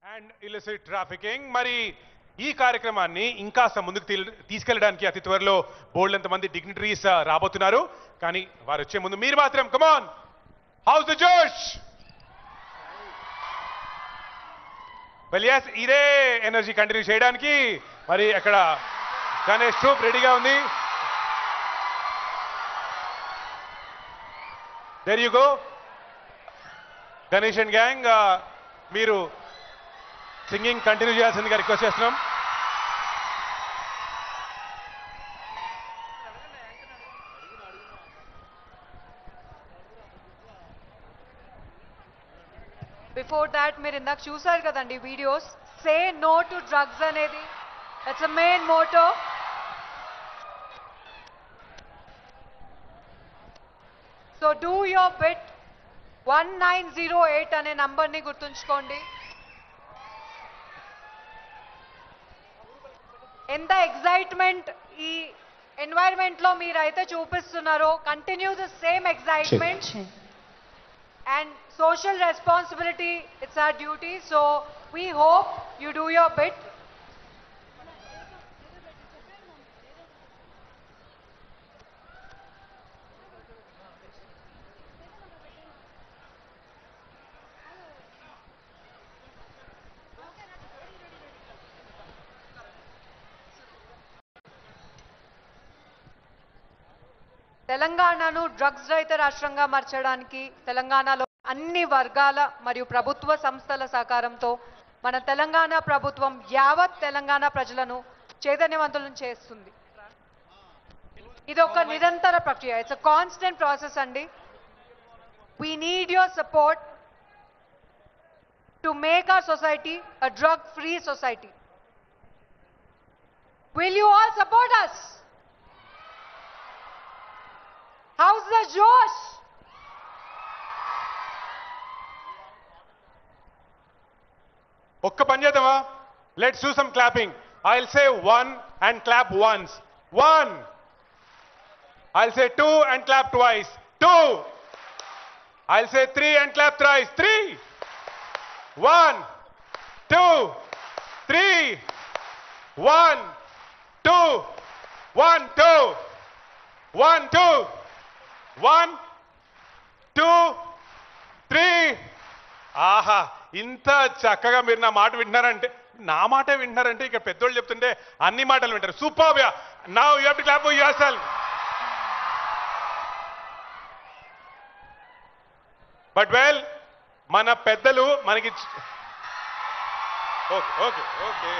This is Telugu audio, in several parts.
And illicit trafficking. మరి ఈ కార్యక్రమాన్ని ఇంకాస్త ముందుకు తీసుకెళ్ళడానికి అతి త్వరలో బోల్డ్ ఎంతమంది డిగ్నిటరీస్ రాబోతున్నారు. కానీ వారు వచ్చే ముందు మీరు మాత్రం కమాన్, హౌస్ ద జోష్. వెల్ yes, ఇదే ఎనర్జీ కంటిన్యూ చేయడానికి మరి అక్కడ గణేష్ ట్రూప్ రెడీగా ఉంది. There you go Ganesh and gang, మీరు సింగింగ్ కంటిన్యూ చేయాల్సిందిగా రిక్వెస్ట్ చేస్తున్నాం. బిఫోర్ దాట్ మీరు ఇందాక చూసారు కదండి videos, say no to drugs అనేది that's a main motto. So do your bit. 1908 అనే నంబర్ని గుర్తుంచుకోండి. ఎంత ఎక్సైట్మెంట్ ఈ ఎన్వైరన్మెంట్ లో మీరైతే చూపిస్తున్నారో, continue the same excitement. And social responsibility, it's our duty, so we hope you do your bit. తెలంగాణను డ్రగ్స్ రహిత రాష్ట్రంగా మార్చడానికి తెలంగాణలో అన్ని వర్గాల మరియు ప్రభుత్వ సంస్థల సహకారంతో మన తెలంగాణ ప్రభుత్వం యావత్ తెలంగాణ ప్రజలను చైతన్యవంతులను చేస్తుంది. ఇది ఒక నిరంతర ప్రక్రియ, ఇట్స్ అ కాన్స్టెంట్ ప్రాసెస్ అండి. We need your support to make our society a drug free society. Will you all support us? How's the Josh? ఒక్క పని చేద్దామా? Let's do some clapping. I'll say 1 and clap once. 1. I'll say 2 and clap twice. 2. I'll say 3 and clap thrice. 3. 1 2 3. 1 2 1 2 1 2 1 2 3. ఆహా, ఇంత చక్కగా మీరు నా మాట వింటున్నారంటే, నా మాటే వింటున్నారంటే ఇక పెద్దోళ్ళు చెప్తుంటే అన్ని మాటలు వింటారు. Super. Now you have to clap for yourself. But well, మన పెద్దలు మనకి okay okay okay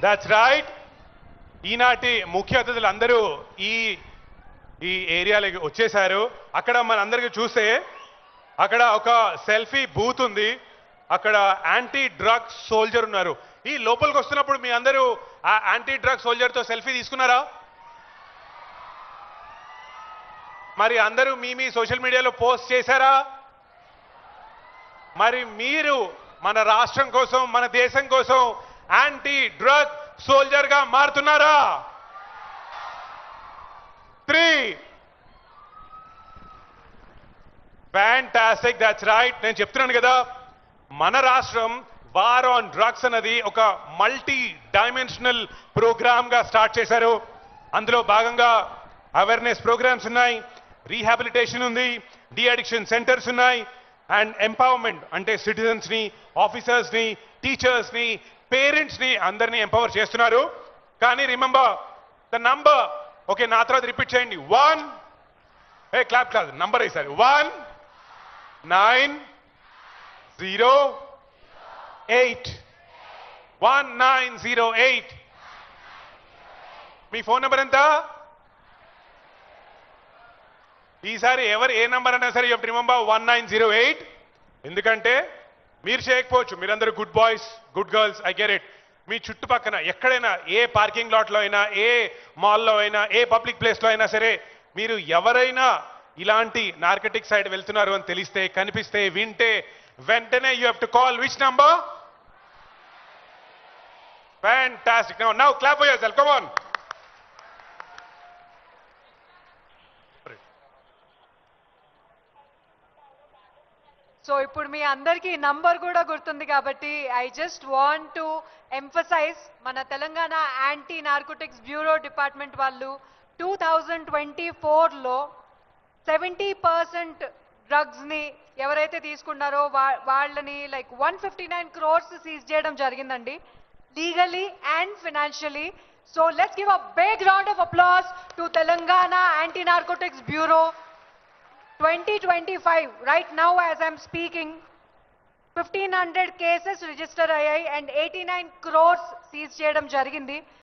that's right. ఈనాటి ముఖ్య అతిథులు అందరూ ఈ ఏరియాలోకి వచ్చేశారు. అక్కడ మనందరికీ చూస్తే అక్కడ ఒక సెల్ఫీ బూత్ ఉంది, అక్కడ యాంటీ డ్రగ్ సోల్జర్ ఉన్నారు. ఈ లోపలికి వస్తున్నప్పుడు మీ అందరూ ఆ యాంటీ డ్రగ్ సోల్జర్తో సెల్ఫీ తీసుకున్నారా? మరి అందరూ మీ సోషల్ మీడియాలో పోస్ట్ చేశారా? మరి మీరు మన రాష్ట్రం కోసం, మన దేశం కోసం యాంటీ డ్రగ్ సోల్జర్ గా మారుతున్నారా? 3. ఫ్యాంటాస్టిక్. That's right. నేను చెప్తున్నాను కదా, మన రాష్ట్రం వార్ ఆన్ డ్రగ్స్ అన్నది ఒక మల్టీ డైమెన్షనల్ ప్రోగ్రామ్ గా స్టార్ట్ చేశారు. అందులో భాగంగా అవేర్నెస్ ప్రోగ్రామ్స్ ఉన్నాయి, రీహాబిలిటేషన్ ఉంది, డి అడిక్షన్ సెంటర్స్ ఉన్నాయి, అండ్ ఎంపవర్మెంట్ అంటే సిటిజన్స్ ని, ఆఫీసర్స్ ని, టీచర్స్ ని, పేరెంట్స్ ని అందరినీ ఎంపవర్ చేస్తున్నారు. కానీ రిమెంబర్ ద నంబర్. ఓకే, నా తర్వాత రిపీట్ చేయండి. 1 క్లాప్ కాదు, నంబర్ వేసారు. 1 9 0 8. 1908. మీ ఫోన్ నెంబర్ ఎంత? ఈసారి ఎవరు ఏ నంబర్ అన్నా సరే రిమెంబర్ 1908. ఎందుకంటే మీరు చేయకపోవచ్చు, మీరందరూ good boys, good girls, I get it. మీ చుట్టుపక్కన ఎక్కడైనా, ఏ పార్కింగ్ లాట్లో అయినా, ఏ మాల్లో అయినా, ఏ పబ్లిక్ ప్లేస్లో అయినా సరే, మీరు ఎవరైనా ఇలాంటి నార్కటిక్ సైడ్ వెళ్తున్నారు అని తెలిస్తే, కనిపిస్తే, వింటే వెంటనే you have to call which number? Fantastic. Now clap for yourself. Come on. So ఇప్పుడు మీ అందరికీ నంబర్ కూడా గుర్తుంది కాబట్టి I just want to emphasise మన Telangana anti narcotics bureau department వాళ్ళు 2024లో 70% డ్రగ్స్ని ఎవరైతే తీసుకున్నారో వాళ్ళని లైక్ 159 crores సీజ్ చేయడం జరిగిందండి, legally and financially. So let's give a big round of applause to Telangana anti narcotics bureau 2025. Right now as I'm speaking, 1500 cases register అయ్యాయి అండ్ 89 crores సీజ్ చేయడం జరిగింది.